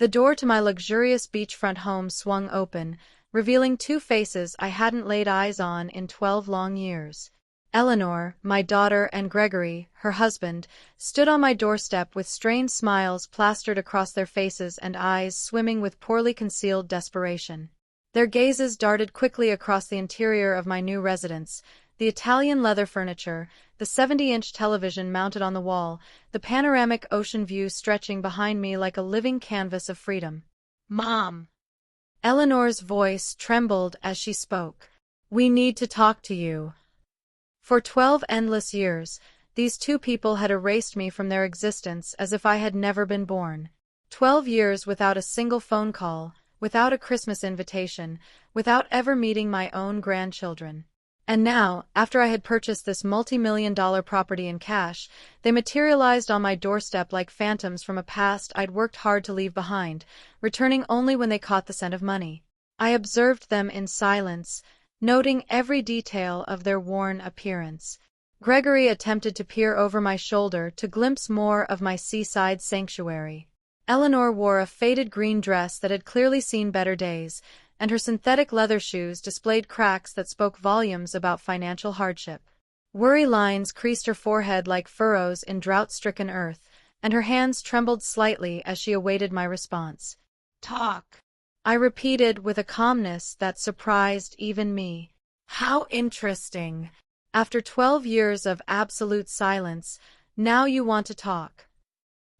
The door to my luxurious beachfront home swung open, revealing two faces I hadn't laid eyes on in 12 long years. Eleanor, my daughter, and Gregory, her husband, stood on my doorstep with strained smiles plastered across their faces and eyes swimming with poorly concealed desperation. Their gazes darted quickly across the interior of my new residence, the Italian leather furniture, the 70-inch television mounted on the wall, the panoramic ocean view stretching behind me like a living canvas of freedom. "Mom!" Eleanor's voice trembled as she spoke. "We need to talk to you." For 12 endless years, these two people had erased me from their existence as if I had never been born. 12 years without a single phone call, without a Christmas invitation, without ever meeting my own grandchildren. And now, after I had purchased this multi-million-dollar property in cash, they materialized on my doorstep like phantoms from a past I'd worked hard to leave behind, returning only when they caught the scent of money. I observed them in silence, noting every detail of their worn appearance. Gregory attempted to peer over my shoulder to glimpse more of my seaside sanctuary. Eleanor wore a faded green dress that had clearly seen better days, and her synthetic leather shoes displayed cracks that spoke volumes about financial hardship. Worry lines creased her forehead like furrows in drought-stricken earth, and her hands trembled slightly as she awaited my response. "Talk," I repeated with a calmness that surprised even me. "How interesting. After 12 years of absolute silence, now you want to talk."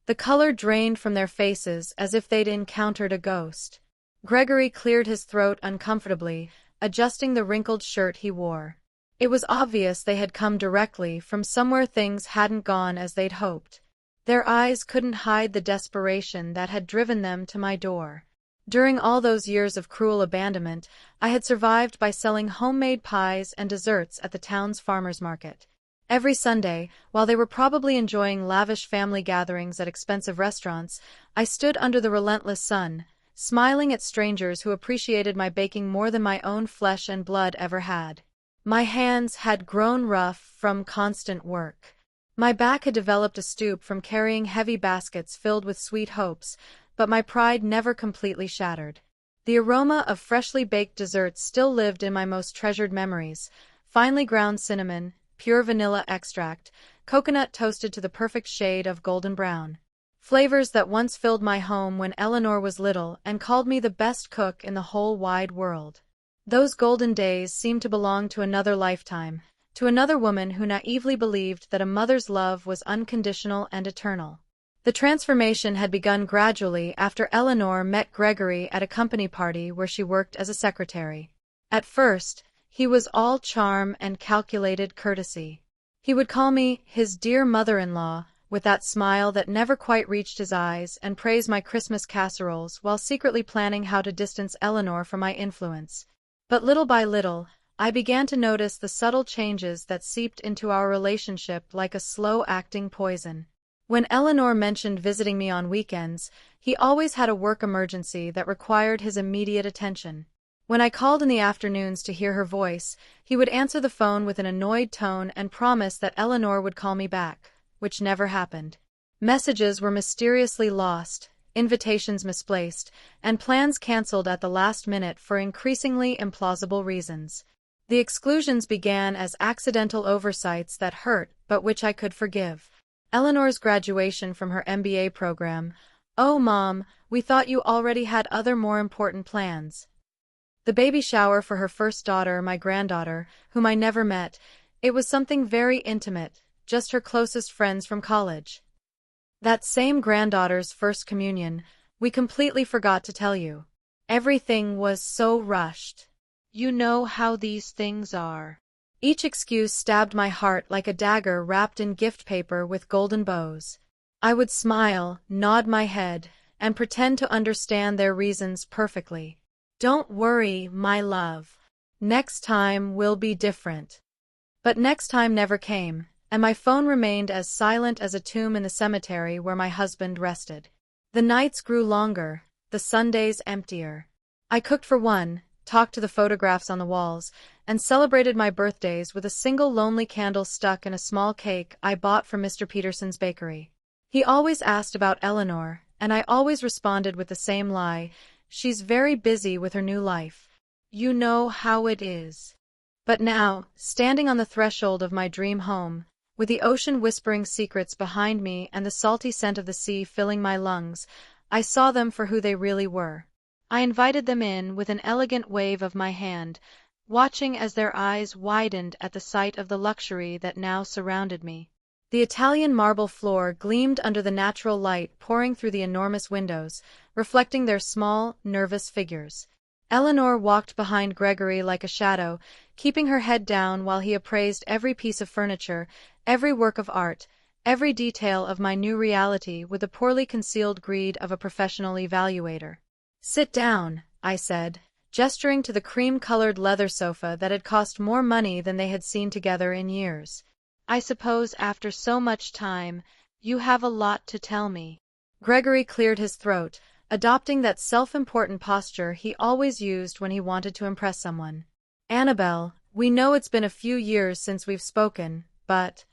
The color drained from their faces as if they'd encountered a ghost. Gregory cleared his throat uncomfortably, adjusting the wrinkled shirt he wore. It was obvious they had come directly from somewhere things hadn't gone as they'd hoped. Their eyes couldn't hide the desperation that had driven them to my door. During all those years of cruel abandonment, I had survived by selling homemade pies and desserts at the town's farmers market. Every Sunday, while they were probably enjoying lavish family gatherings at expensive restaurants, I stood under the relentless sun, smiling at strangers who appreciated my baking more than my own flesh and blood ever had. My hands had grown rough from constant work. My back had developed a stoop from carrying heavy baskets filled with sweet hopes, but my pride never completely shattered. The aroma of freshly baked desserts still lived in my most treasured memories: finely ground cinnamon, pure vanilla extract, coconut toasted to the perfect shade of golden brown. Flavors that once filled my home when Eleanor was little and called me the best cook in the whole wide world. Those golden days seemed to belong to another lifetime, to another woman who naively believed that a mother's love was unconditional and eternal. The transformation had begun gradually after Eleanor met Gregory at a company party where she worked as a secretary. At first, he was all charm and calculated courtesy. He would call me his dear mother-in-law, with that smile that never quite reached his eyes, and praise my Christmas casseroles while secretly planning how to distance Eleanor from my influence. But little by little, I began to notice the subtle changes that seeped into our relationship like a slow-acting poison. When Eleanor mentioned visiting me on weekends, he always had a work emergency that required his immediate attention. When I called in the afternoons to hear her voice, he would answer the phone with an annoyed tone and promise that Eleanor would call me back, which never happened. Messages were mysteriously lost, invitations misplaced, and plans cancelled at the last minute for increasingly implausible reasons. The exclusions began as accidental oversights that hurt but which I could forgive. Eleanor's graduation from her MBA program. "Oh, Mom, we thought you already had other more important plans." The baby shower for her first daughter, my granddaughter, whom I never met. It was something very intimate, just her closest friends from college. That same granddaughter's first communion, we completely forgot to tell you. Everything was so rushed. You know how these things are. Each excuse stabbed my heart like a dagger wrapped in gift paper with golden bows. I would smile, nod my head, and pretend to understand their reasons perfectly. "Don't worry, my love. Next time will be different." But next time never came, and my phone remained as silent as a tomb in the cemetery where my husband rested. The nights grew longer, the Sundays emptier. I cooked for one, talked to the photographs on the walls, and celebrated my birthdays with a single lonely candle stuck in a small cake I bought from Mr. Peterson's bakery. He always asked about Eleanor, and I always responded with the same lie. She's very busy with her new life. You know how it is. But now, standing on the threshold of my dream home, with the ocean whispering secrets behind me and the salty scent of the sea filling my lungs, I saw them for who they really were. I invited them in with an elegant wave of my hand, watching as their eyes widened at the sight of the luxury that now surrounded me. The Italian marble floor gleamed under the natural light pouring through the enormous windows, reflecting their small, nervous figures. Eleanor walked behind Gregory like a shadow, keeping her head down while he appraised every piece of furniture, every work of art, every detail of my new reality with the poorly concealed greed of a professional evaluator. Sit down, I said, gesturing to the cream-colored leather sofa that had cost more money than they had seen together in years. I suppose after so much time, you have a lot to tell me. Gregory cleared his throat, adopting that self-important posture he always used when he wanted to impress someone. Annabelle, we know it's been a few years since we've spoken, but—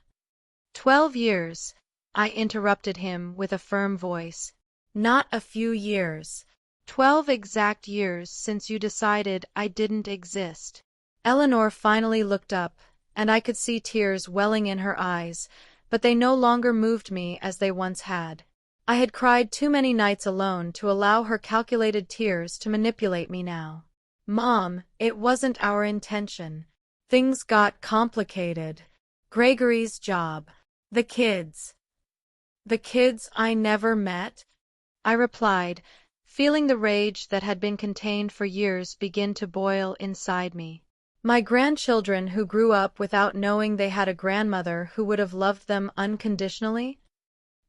12 years, I interrupted him with a firm voice. Not a few years. 12 exact years since you decided I didn't exist. Eleanor finally looked up, and I could see tears welling in her eyes, but they no longer moved me as they once had. I had cried too many nights alone to allow her calculated tears to manipulate me now. Mom, it wasn't our intention. Things got complicated. Gregory's job. The kids. The kids I never met? I replied, feeling the rage that had been contained for years begin to boil inside me. My grandchildren who grew up without knowing they had a grandmother who would have loved them unconditionally?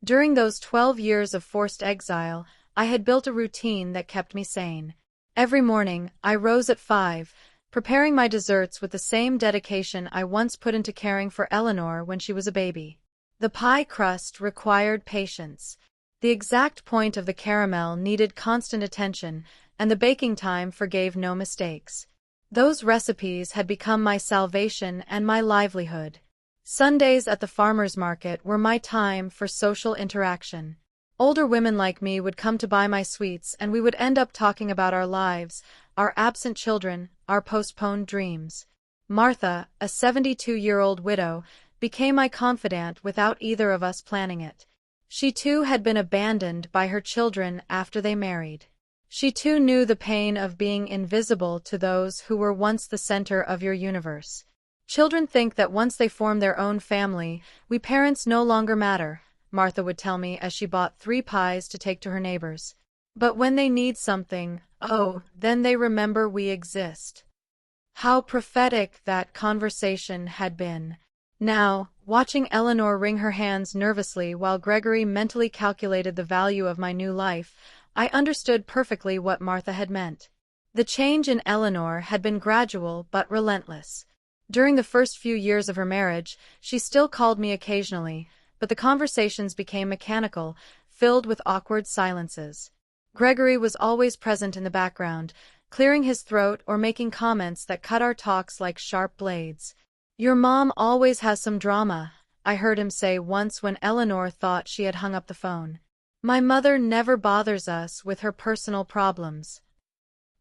During those 12 years of forced exile, I had built a routine that kept me sane. Every morning, I rose at 5, preparing my desserts with the same dedication I once put into caring for Eleanor when she was a baby. The pie crust required patience. The exact point of the caramel needed constant attention, and the baking time forgave no mistakes. Those recipes had become my salvation and my livelihood. Sundays at the farmer's market were my time for social interaction. Older women like me would come to buy my sweets, and we would end up talking about our lives, our absent children, our postponed dreams. Martha, a 72-year-old widow, became my confidant without either of us planning it. She too had been abandoned by her children after they married. She too knew the pain of being invisible to those who were once the center of your universe. Children think that once they form their own family, we parents no longer matter, Martha would tell me as she bought 3 pies to take to her neighbors. But when they need something, oh, then they remember we exist. How prophetic that conversation had been. Now, watching Eleanor wring her hands nervously while Gregory mentally calculated the value of my new life, I understood perfectly what Martha had meant. The change in Eleanor had been gradual but relentless. During the first few years of her marriage, she still called me occasionally, but the conversations became mechanical, filled with awkward silences. Gregory was always present in the background, clearing his throat or making comments that cut our talks like sharp blades. Your mom always has some drama, I heard him say once when Eleanor thought she had hung up the phone. My mother never bothers us with her personal problems.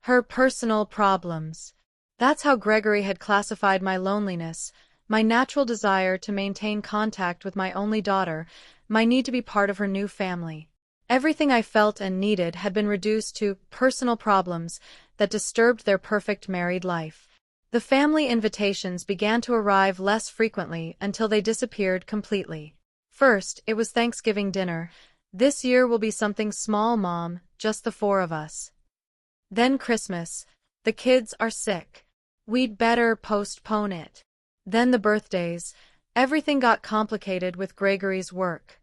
Her personal problems. That's how Gregory had classified my loneliness, my natural desire to maintain contact with my only daughter, my need to be part of her new family. Everything I felt and needed had been reduced to personal problems that disturbed their perfect married life. The family invitations began to arrive less frequently until they disappeared completely. First, it was Thanksgiving dinner. This year will be something small, Mom, just the 4 of us. Then Christmas. The kids are sick. We'd better postpone it. Then the birthdays. Everything got complicated with Gregory's work.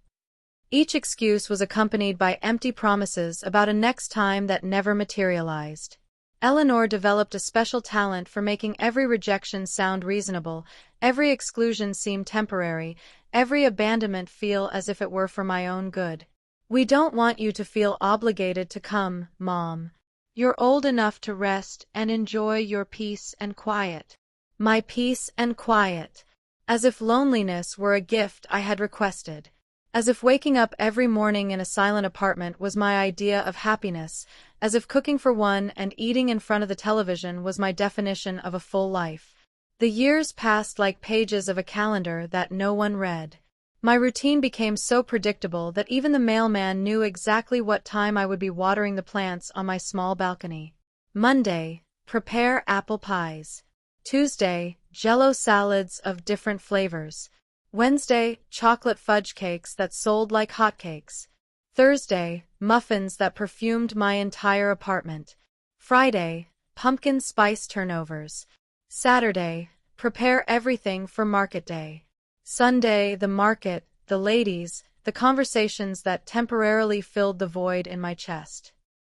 Each excuse was accompanied by empty promises about a next time that never materialized. Eleanor developed a special talent for making every rejection sound reasonable, every exclusion seem temporary, every abandonment feel as if it were for my own good. We don't want you to feel obligated to come, Mom. You're old enough to rest and enjoy your peace and quiet. My peace and quiet. As if loneliness were a gift I had requested. As if waking up every morning in a silent apartment was my idea of happiness, as if cooking for one and eating in front of the television was my definition of a full life. The years passed like pages of a calendar that no one read. My routine became so predictable that even the mailman knew exactly what time I would be watering the plants on my small balcony. Monday, prepare apple pies. Tuesday, Jell-O salads of different flavors. Wednesday, chocolate fudge cakes that sold like hotcakes. Thursday, muffins that perfumed my entire apartment. Friday, pumpkin spice turnovers. Saturday, prepare everything for market day. Sunday, the market, the ladies, the conversations that temporarily filled the void in my chest.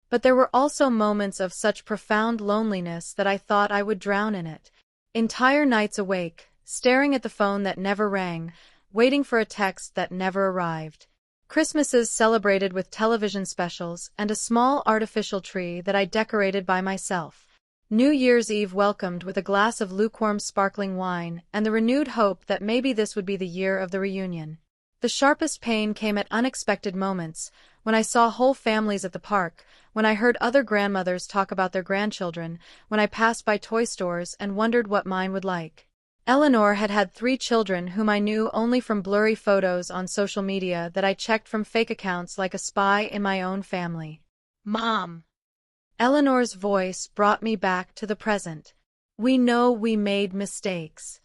But there were also moments of such profound loneliness that I thought I would drown in it. Entire nights awake, staring at the phone that never rang, waiting for a text that never arrived. Christmases celebrated with television specials and a small artificial tree that I decorated by myself. New Year's Eve welcomed with a glass of lukewarm sparkling wine and the renewed hope that maybe this would be the year of the reunion. The sharpest pain came at unexpected moments, when I saw whole families at the park, when I heard other grandmothers talk about their grandchildren, when I passed by toy stores and wondered what mine would like. Eleanor had had 3 children whom I knew only from blurry photos on social media that I checked from fake accounts like a spy in my own family. Mom! Eleanor's voice brought me back to the present. We know we made mistakes.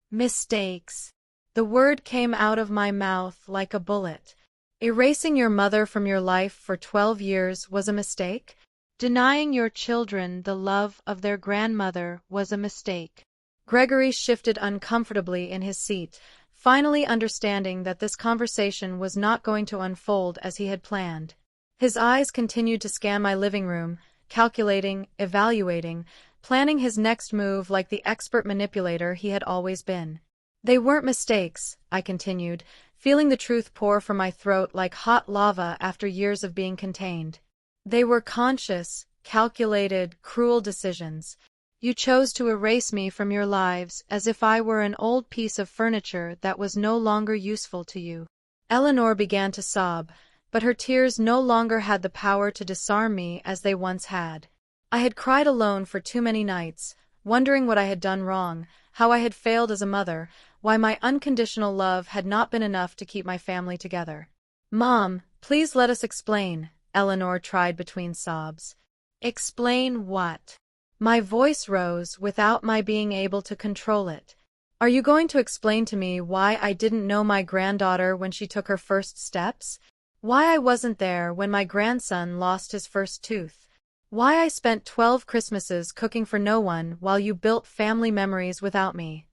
Mistakes. The word came out of my mouth like a bullet. Erasing your mother from your life for 12 years was a mistake? Denying your children the love of their grandmother was a mistake. Gregory shifted uncomfortably in his seat, finally understanding that this conversation was not going to unfold as he had planned. His eyes continued to scan my living room, calculating, evaluating, planning his next move like the expert manipulator he had always been. They weren't mistakes, I continued, feeling the truth pour from my throat like hot lava after years of being contained. They were conscious, calculated, cruel decisions. You chose to erase me from your lives as if I were an old piece of furniture that was no longer useful to you. Eleanor began to sob, but her tears no longer had the power to disarm me as they once had. I had cried alone for too many nights, wondering what I had done wrong, how I had failed as a mother, why my unconditional love had not been enough to keep my family together. Mom, please let us explain, Eleanor tried between sobs. Explain what? My voice rose without my being able to control it. Are you going to explain to me why I didn't know my granddaughter when she took her first steps? Why I wasn't there when my grandson lost his first tooth? Why I spent 12 Christmases cooking for no one while you built family memories without me?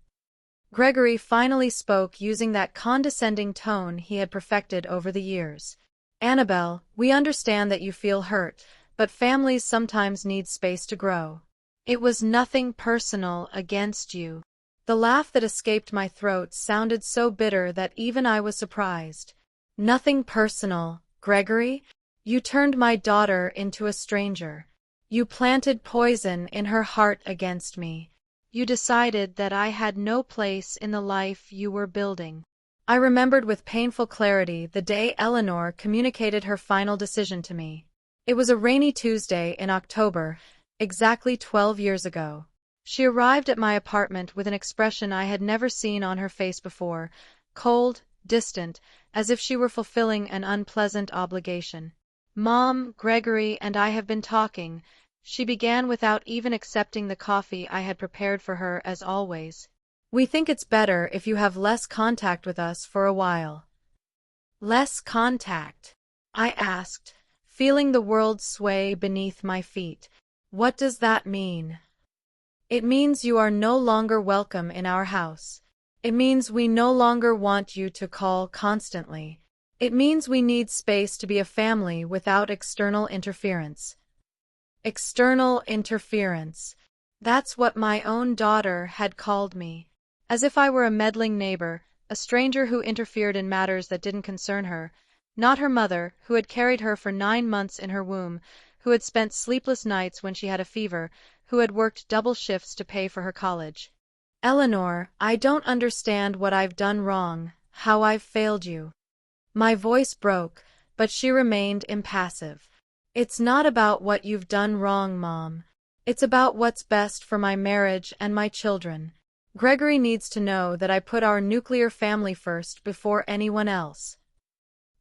Gregory finally spoke using that condescending tone he had perfected over the years. Annabelle, we understand that you feel hurt, but families sometimes need space to grow. It was nothing personal against you. The laugh that escaped my throat sounded so bitter that even I was surprised. Nothing personal, Gregory? You turned my daughter into a stranger. You planted poison in her heart against me. You decided that I had no place in the life you were building. I remembered with painful clarity the day Eleanor communicated her final decision to me. It was a rainy Tuesday in October, exactly 12 years ago. She arrived at my apartment with an expression I had never seen on her face before, cold, distant, as if she were fulfilling an unpleasant obligation. Mom, Gregory and I have been talking, she began without even accepting the coffee I had prepared for her as always. We think it's better if you have less contact with us for a while. Less contact? I asked, feeling the world sway beneath my feet. What does that mean? It means you are no longer welcome in our house. It means we no longer want you to call constantly. It means we need space to be a family without external interference. External interference. That's what my own daughter had called me. As if I were a meddling neighbor, a stranger who interfered in matters that didn't concern her, not her mother, who had carried her for 9 months in her womb, who had spent sleepless nights when she had a fever, who had worked double shifts to pay for her college. Eleanor, I don't understand what I've done wrong, how I've failed you. My voice broke, but she remained impassive. It's not about what you've done wrong, Mom. It's about what's best for my marriage and my children. Gregory needs to know that I put our nuclear family first before anyone else.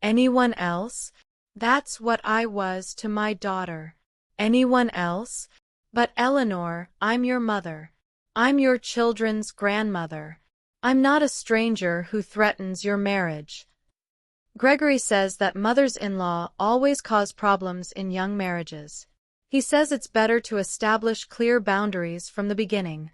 Anyone else? That's what I was to my daughter. Anyone else? But Eleanor, I'm your mother. I'm your children's grandmother. I'm not a stranger who threatens your marriage. Gregory says that mothers-in-law always cause problems in young marriages. He says it's better to establish clear boundaries from the beginning.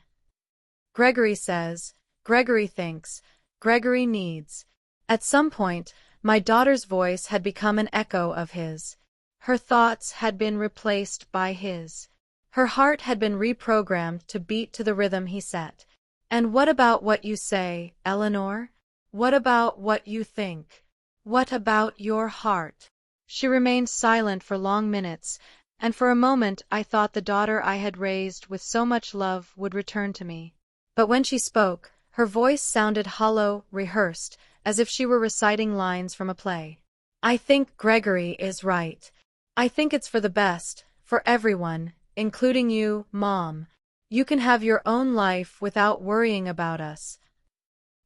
Gregory says, Gregory thinks, Gregory needs. At some point, my daughter's voice had become an echo of his. Her thoughts had been replaced by his. Her heart had been reprogrammed to beat to the rhythm he set. And what about what you say, Eleanor? What about what you think? What about your heart? She remained silent for long minutes, and for a moment I thought the daughter I had raised with so much love would return to me. But when she spoke, her voice sounded hollow, rehearsed, as if she were reciting lines from a play. I think Gregory is right. I think it's for the best, for everyone, including you, Mom. You can have your own life without worrying about us.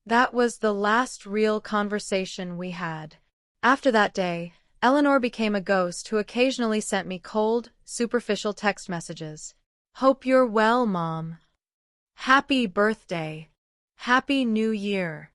That was the last real conversation we had. After that day, Eleanor became a ghost who occasionally sent me cold, superficial text messages. Hope you're well, Mom. Happy birthday. Happy New Year.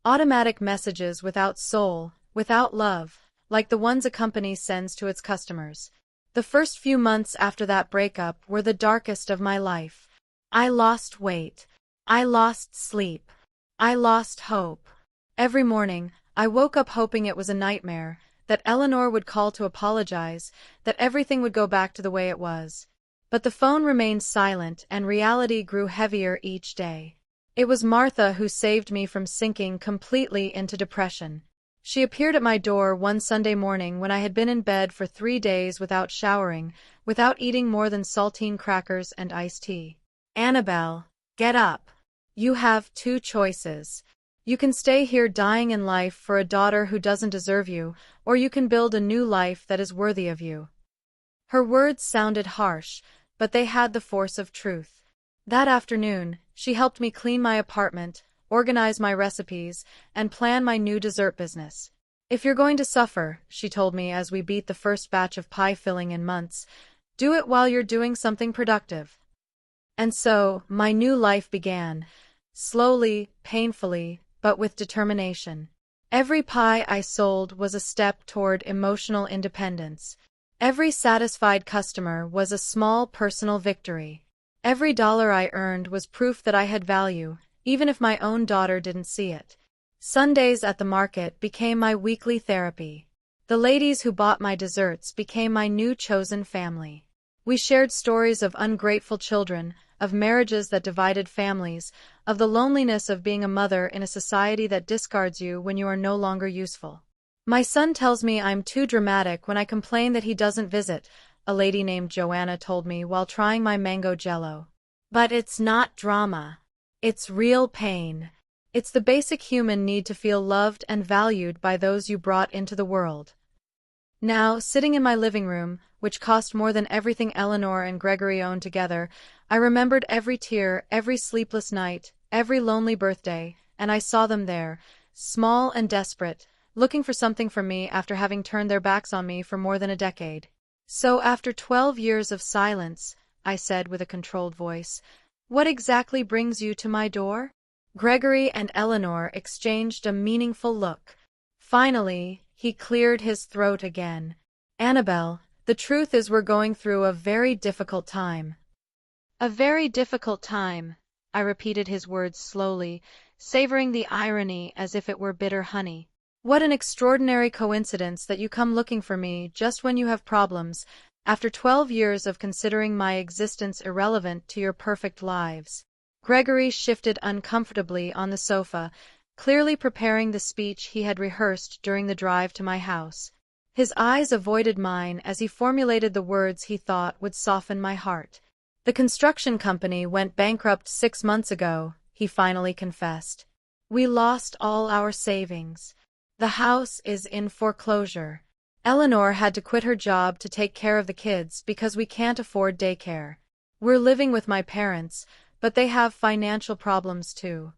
Automatic messages without soul, without love, like the ones a company sends to its customers. The first few months after that breakup were the darkest of my life. I lost weight. I lost sleep. I lost hope. Every morning, I woke up hoping it was a nightmare, that Eleanor would call to apologize, that everything would go back to the way it was. But the phone remained silent and reality grew heavier each day. It was Martha who saved me from sinking completely into depression. She appeared at my door one Sunday morning when I had been in bed for 3 days without showering, without eating more than saltine crackers and iced tea. Annabelle, get up. You have 2 choices. You can stay here dying in life for a daughter who doesn't deserve you, or you can build a new life that is worthy of you. Her words sounded harsh, but they had the force of truth. That afternoon, she helped me clean my apartment, organize my recipes, and plan my new dessert business. If you're going to suffer, she told me as we beat the first batch of pie filling in months, do it while you're doing something productive. And so, my new life began. Slowly, painfully, but with determination. Every pie I sold was a step toward emotional independence. Every satisfied customer was a small personal victory. Every dollar I earned was proof that I had value, even if my own daughter didn't see it. Sundays at the market became my weekly therapy. The ladies who bought my desserts became my new chosen family. We shared stories of ungrateful children, of marriages that divided families, of the loneliness of being a mother in a society that discards you when you are no longer useful. My son tells me I'm too dramatic when I complain that he doesn't visit, a lady named Joanna told me while trying my mango jello. But it's not drama. It's real pain. It's the basic human need to feel loved and valued by those you brought into the world. Now, sitting in my living room, which cost more than everything Eleanor and Gregory owned together, I remembered every tear, every sleepless night, every lonely birthday, and I saw them there, small and desperate, looking for something from me after having turned their backs on me for more than a decade. So after 12 years of silence, I said with a controlled voice, what exactly brings you to my door? Gregory and Eleanor exchanged a meaningful look. Finally, he cleared his throat again. Annabelle, the truth is we're going through a very difficult time. A very difficult time, I repeated his words slowly, savoring the irony as if it were bitter honey. What an extraordinary coincidence that you come looking for me just when you have problems, after 12 years of considering my existence irrelevant to your perfect lives. Gregory shifted uncomfortably on the sofa, clearly preparing the speech he had rehearsed during the drive to my house. His eyes avoided mine as he formulated the words he thought would soften my heart. The construction company went bankrupt 6 months ago, he finally confessed. We lost all our savings. The house is in foreclosure. Eleanor had to quit her job to take care of the kids because we can't afford daycare. We're living with my parents, but they have financial problems too.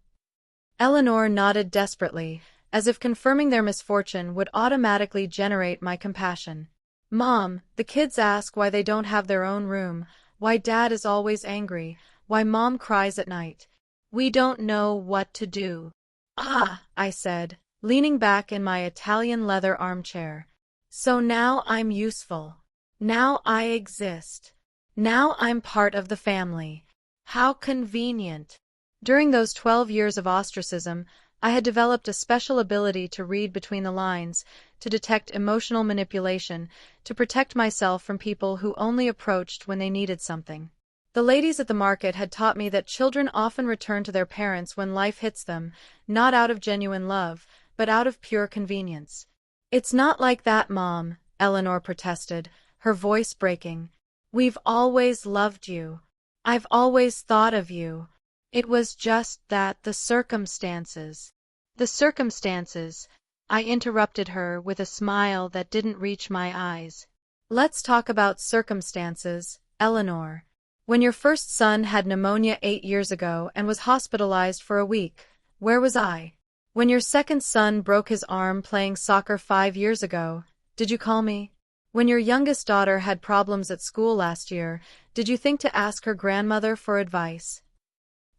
Eleanor nodded desperately, as if confirming their misfortune would automatically generate my compassion. Mom, the kids ask why they don't have their own room, why Dad is always angry, why Mom cries at night. We don't know what to do. Ah, I said, leaning back in my Italian leather armchair. So now I'm useful. Now I exist. Now I'm part of the family. How convenient. During those 12 years of ostracism, I had developed a special ability to read between the lines, to detect emotional manipulation, to protect myself from people who only approached when they needed something. The ladies at the market had taught me that children often return to their parents when life hits them, not out of genuine love, but out of pure convenience. It's not like that, Mom, Eleanor protested, her voice breaking. We've always loved you. I've always thought of you. It was just that the circumstances. The circumstances, I interrupted her with a smile that didn't reach my eyes. Let's talk about circumstances, Eleanor. When your first son had pneumonia 8 years ago and was hospitalized for a week, where was I? When your second son broke his arm playing soccer 5 years ago, did you call me? When your youngest daughter had problems at school last year, did you think to ask her grandmother for advice?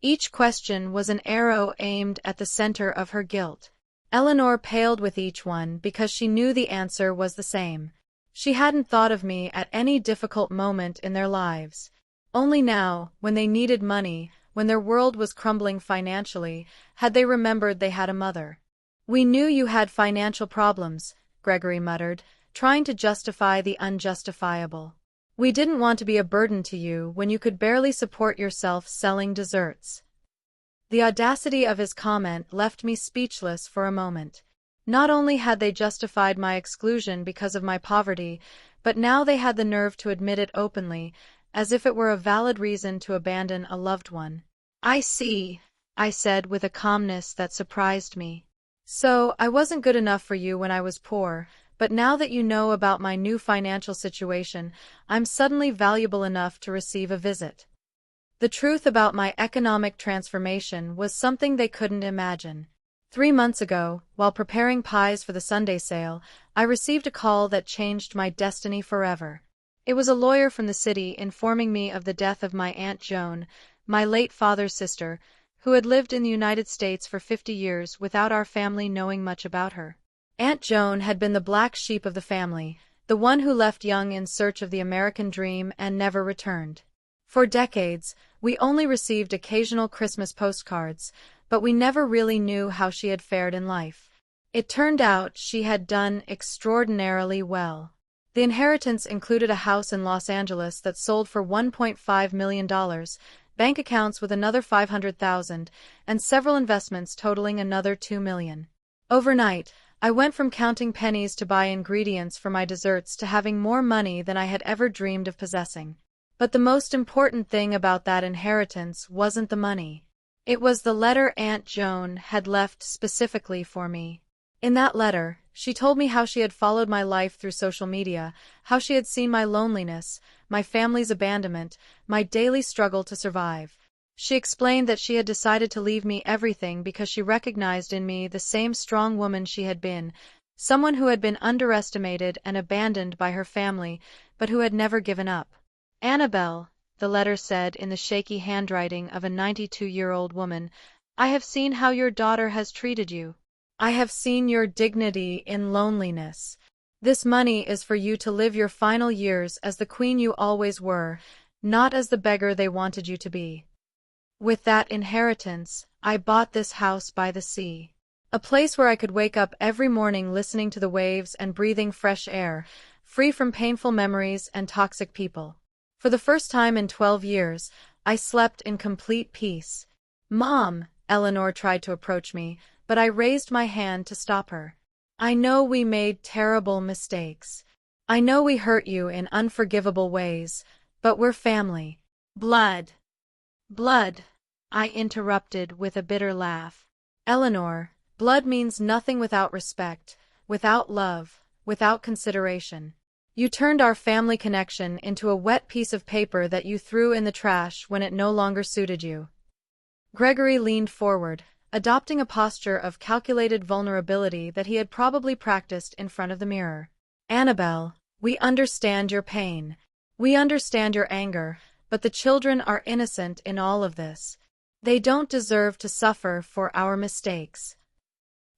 Each question was an arrow aimed at the center of her guilt. Eleanor paled with each one because she knew the answer was the same. She hadn't thought of me at any difficult moment in their lives. Only now, when they needed money, when their world was crumbling financially, had they remembered they had a mother. We knew you had financial problems, Gregory muttered, trying to justify the unjustifiable. We didn't want to be a burden to you when you could barely support yourself selling desserts. The audacity of his comment left me speechless for a moment. Not only had they justified my exclusion because of my poverty, but now they had the nerve to admit it openly, as if it were a valid reason to abandon a loved one. I see, I said with a calmness that surprised me. So, I wasn't good enough for you when I was poor, but now that you know about my new financial situation, I'm suddenly valuable enough to receive a visit. The truth about my economic transformation was something they couldn't imagine. 3 months ago, while preparing pies for the Sunday sale, I received a call that changed my destiny forever. It was a lawyer from the city informing me of the death of my Aunt Joan, my late father's sister, who had lived in the United States for 50 years without our family knowing much about her. Aunt Joan had been the black sheep of the family, the one who left young in search of the American dream and never returned. For decades, we only received occasional Christmas postcards, but we never really knew how she had fared in life. It turned out she had done extraordinarily well. The inheritance included a house in Los Angeles that sold for $1.5 million, bank accounts with another $500,000, and several investments totaling another $2 million. Overnight, I went from counting pennies to buy ingredients for my desserts to having more money than I had ever dreamed of possessing. But the most important thing about that inheritance wasn't the money. It was the letter Aunt Joan had left specifically for me. In that letter, she told me how she had followed my life through social media, how she had seen my loneliness, my family's abandonment, my daily struggle to survive. She explained that she had decided to leave me everything because she recognized in me the same strong woman she had been, someone who had been underestimated and abandoned by her family, but who had never given up. Annabelle, the letter said in the shaky handwriting of a 92-year-old woman, I have seen how your daughter has treated you. I have seen your dignity in loneliness. This money is for you to live your final years as the queen you always were, not as the beggar they wanted you to be. With that inheritance, I bought this house by the sea. A place where I could wake up every morning listening to the waves and breathing fresh air, free from painful memories and toxic people. For the first time in 12 years, I slept in complete peace. Mom, Eleanor tried to approach me, but I raised my hand to stop her. I know we made terrible mistakes. I know we hurt you in unforgivable ways, but we're family. Blood. Blood, I interrupted with a bitter laugh. Eleanor, Blood means nothing without respect, without love, without consideration. You turned our family connection into a wet piece of paper that you threw in the trash when it no longer suited you. Gregory leaned forward, adopting a posture of calculated vulnerability that he had probably practiced in front of the mirror. Annabelle, we understand your pain. We understand your anger, but the children are innocent in all of this. They don't deserve to suffer for our mistakes.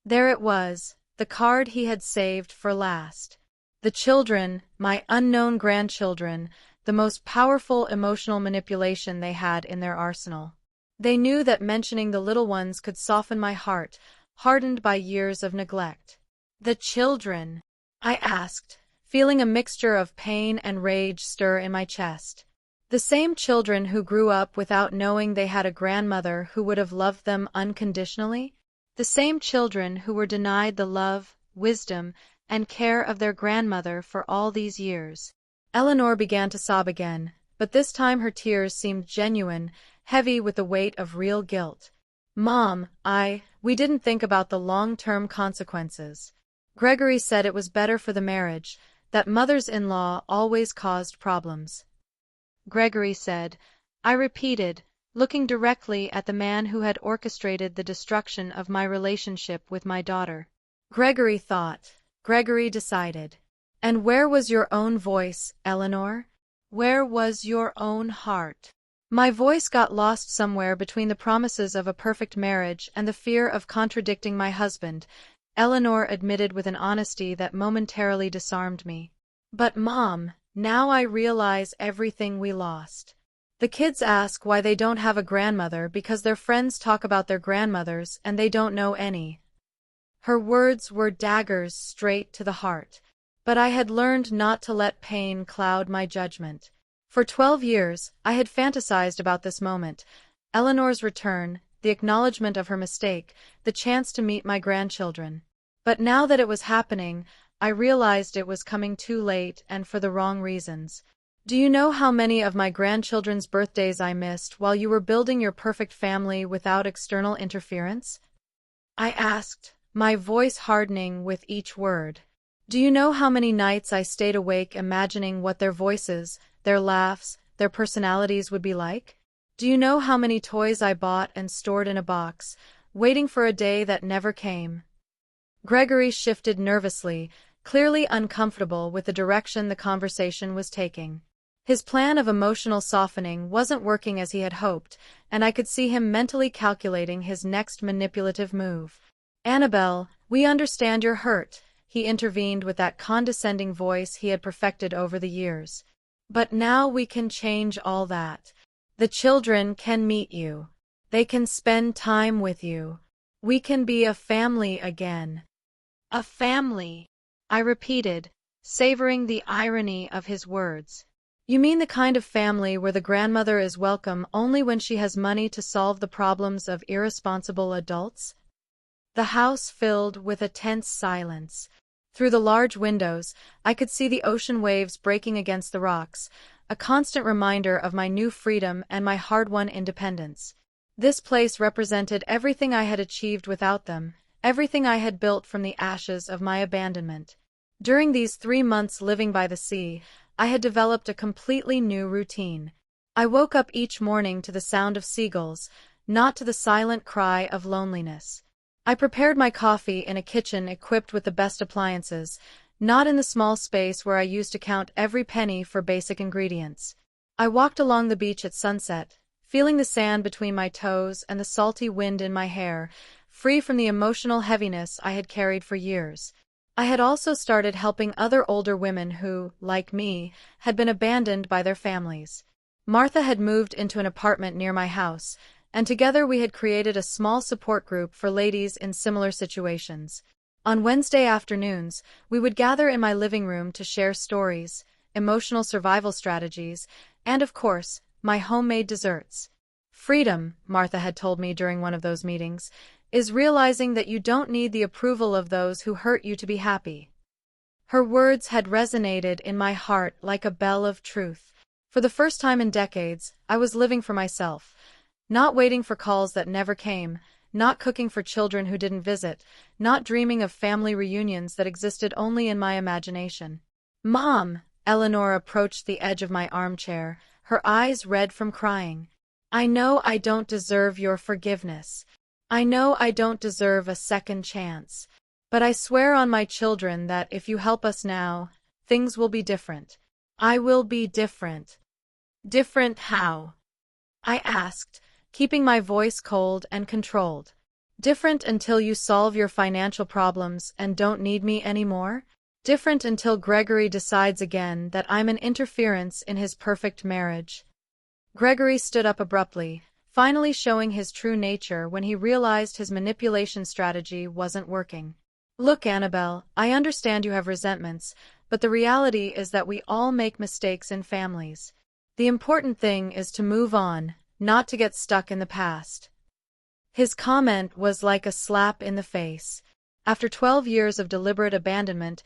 There it was, the card he had saved for last. The children, my unknown grandchildren, the most powerful emotional manipulation they had in their arsenal. They knew that mentioning the little ones could soften my heart, hardened by years of neglect. The children? I asked, feeling a mixture of pain and rage stir in my chest. The same children who grew up without knowing they had a grandmother who would have loved them unconditionally? The same children who were denied the love, wisdom, and care of their grandmother for all these years. Eleanor began to sob again, but this time her tears seemed genuine, heavy with the weight of real guilt. Mom, we didn't think about the long-term consequences. Gregory said it was better for the marriage, that mothers-in-law always caused problems. Gregory said, I repeated, looking directly at the man who had orchestrated the destruction of my relationship with my daughter. Gregory thought. Gregory decided. And where was your own voice, Eleanor? Where was your own heart? My voice got lost somewhere between the promises of a perfect marriage and the fear of contradicting my husband, Eleanor admitted with an honesty that momentarily disarmed me. But Mom, now I realize everything we lost. The kids ask why they don't have a grandmother because their friends talk about their grandmothers and they don't know any. Her words were daggers straight to the heart. But I had learned not to let pain cloud my judgment. For 12 years, I had fantasized about this moment, Eleanor's return, the acknowledgement of her mistake, the chance to meet my grandchildren. But now that it was happening, I realized it was coming too late and for the wrong reasons. Do you know how many of my grandchildren's birthdays I missed while you were building your perfect family without external interference? I asked, my voice hardening with each word. Do you know how many nights I stayed awake imagining what their voices, their laughs, their personalities would be like? Do you know how many toys I bought and stored in a box, waiting for a day that never came? Gregory shifted nervously, clearly uncomfortable with the direction the conversation was taking. His plan of emotional softening wasn't working as he had hoped, and I could see him mentally calculating his next manipulative move. Annabelle, we understand you're hurt, he intervened with that condescending voice he had perfected over the years. But now we can change all that. The children can meet you. They can spend time with you. We can be a family again. A family, I repeated, savoring the irony of his words. You mean the kind of family where the grandmother is welcome only when she has money to solve the problems of irresponsible adults? The house filled with a tense silence. Through the large windows, I could see the ocean waves breaking against the rocks, a constant reminder of my new freedom and my hard-won independence. This place represented everything I had achieved without them, everything I had built from the ashes of my abandonment. During these 3 months living by the sea, I had developed a completely new routine. I woke up each morning to the sound of seagulls, not to the silent cry of loneliness. I prepared my coffee in a kitchen equipped with the best appliances, not in the small space where I used to count every penny for basic ingredients. I walked along the beach at sunset, feeling the sand between my toes and the salty wind in my hair, free from the emotional heaviness I had carried for years. I had also started helping other older women who, like me, had been abandoned by their families. Martha had moved into an apartment near my house, and together we had created a small support group for ladies in similar situations. On Wednesday afternoons, we would gather in my living room to share stories, emotional survival strategies, and of course, my homemade desserts. Freedom, Martha had told me during one of those meetings, is realizing that you don't need the approval of those who hurt you to be happy. Her words had resonated in my heart like a bell of truth. For the first time in decades, I was living for myself. Not waiting for calls that never came, not cooking for children who didn't visit, not dreaming of family reunions that existed only in my imagination. Mom! Eleanor approached the edge of my armchair, her eyes red from crying. I know I don't deserve your forgiveness. I know I don't deserve a second chance. But I swear on my children that if you help us now, things will be different. I will be different. Different how? I asked, keeping my voice cold and controlled. Different until you solve your financial problems and don't need me anymore? Different until Gregory decides again that I'm an interference in his perfect marriage. Gregory stood up abruptly, finally showing his true nature when he realized his manipulation strategy wasn't working. Look, Annabelle, I understand you have resentments, but the reality is that we all make mistakes in families. The important thing is to move on, not to get stuck in the past. His comment was like a slap in the face. After 12 years of deliberate abandonment,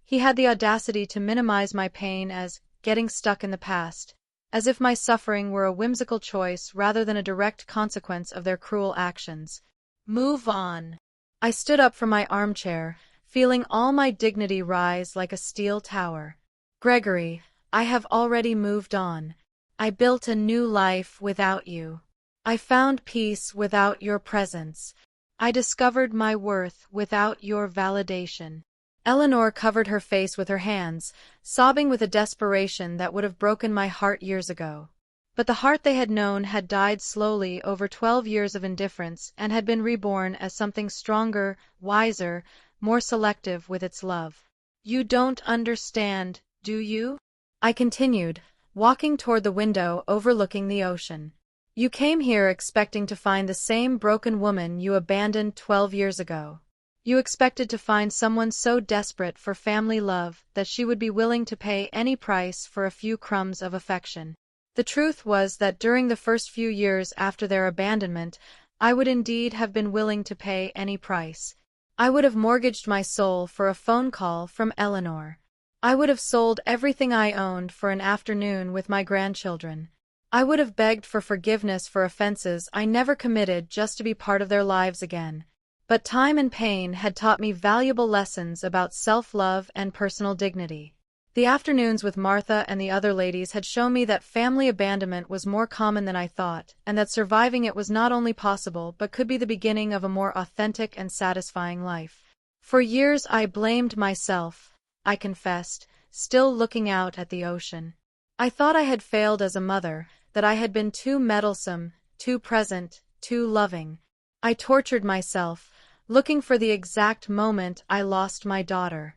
he had the audacity to minimize my pain as getting stuck in the past, as if my suffering were a whimsical choice rather than a direct consequence of their cruel actions. Move on. I stood up from my armchair, feeling all my dignity rise like a steel tower. Gregory, I have already moved on. I built a new life without you. I found peace without your presence. I discovered my worth without your validation. Eleanor covered her face with her hands, sobbing with a desperation that would have broken my heart years ago. But the heart they had known had died slowly over 12 years of indifference and had been reborn as something stronger, wiser, more selective with its love. You don't understand, do you? I continued, walking toward the window overlooking the ocean. You came here expecting to find the same broken woman you abandoned 12 years ago. You expected to find someone so desperate for family love that she would be willing to pay any price for a few crumbs of affection. The truth was that during the first few years after their abandonment, I would indeed have been willing to pay any price. I would have mortgaged my soul for a phone call from Eleanor. I would have sold everything I owned for an afternoon with my grandchildren. I would have begged for forgiveness for offenses I never committed just to be part of their lives again. But time and pain had taught me valuable lessons about self-love and personal dignity. The afternoons with Martha and the other ladies had shown me that family abandonment was more common than I thought, and that surviving it was not only possible but could be the beginning of a more authentic and satisfying life. For years I blamed myself, I confessed, still looking out at the ocean. I thought I had failed as a mother, that I had been too meddlesome, too present, too loving. I tortured myself, looking for the exact moment I lost my daughter.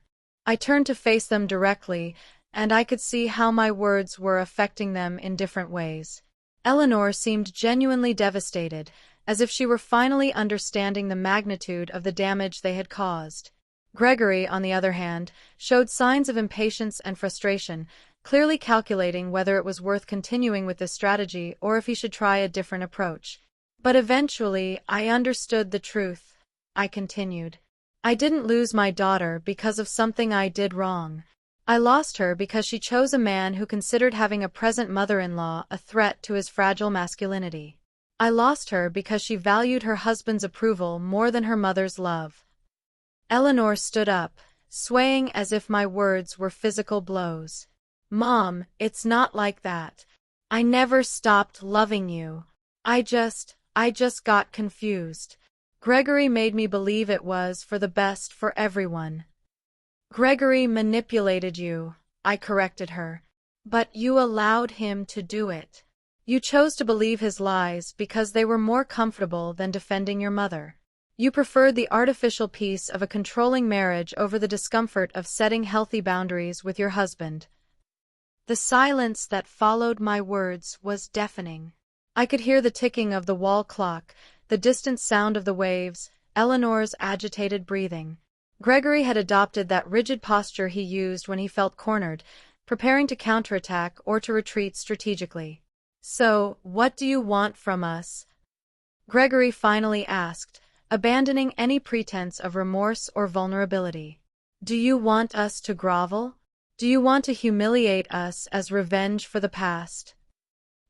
I turned to face them directly, and I could see how my words were affecting them in different ways. Eleanor seemed genuinely devastated, as if she were finally understanding the magnitude of the damage they had caused. Gregory, on the other hand, showed signs of impatience and frustration, clearly calculating whether it was worth continuing with this strategy or if he should try a different approach. But eventually, I understood the truth, I continued. I didn't lose my daughter because of something I did wrong. I lost her because she chose a man who considered having a present mother-in-law a threat to his fragile masculinity. I lost her because she valued her husband's approval more than her mother's love. Eleanor stood up, swaying as if my words were physical blows. Mom, it's not like that. I never stopped loving you. I just got confused. Gregory made me believe it was for the best for everyone. Gregory manipulated you, I corrected her. But you allowed him to do it. You chose to believe his lies because they were more comfortable than defending your mother. You preferred the artificial peace of a controlling marriage over the discomfort of setting healthy boundaries with your husband. The silence that followed my words was deafening. I could hear the ticking of the wall clock, the distant sound of the waves, Eleanor's agitated breathing. Gregory had adopted that rigid posture he used when he felt cornered, preparing to counterattack or to retreat strategically. So, what do you want from us? Gregory finally asked, abandoning any pretense of remorse or vulnerability. Do you want us to grovel? Do you want to humiliate us as revenge for the past?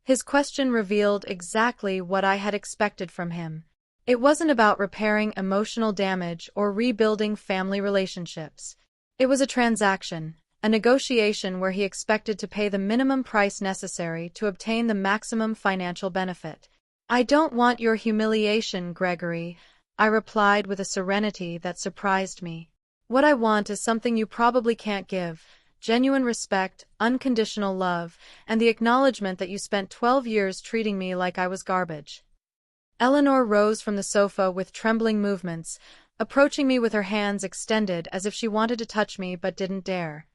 His question revealed exactly what I had expected from him. It wasn't about repairing emotional damage or rebuilding family relationships. It was a transaction, a negotiation where he expected to pay the minimum price necessary to obtain the maximum financial benefit. "I don't want your humiliation, Gregory," I replied with a serenity that surprised me. "What I want is something you probably can't give: genuine respect, unconditional love, and the acknowledgement that you spent 12 years treating me like I was garbage." Eleanor rose from the sofa with trembling movements, approaching me with her hands extended as if she wanted to touch me but didn't dare.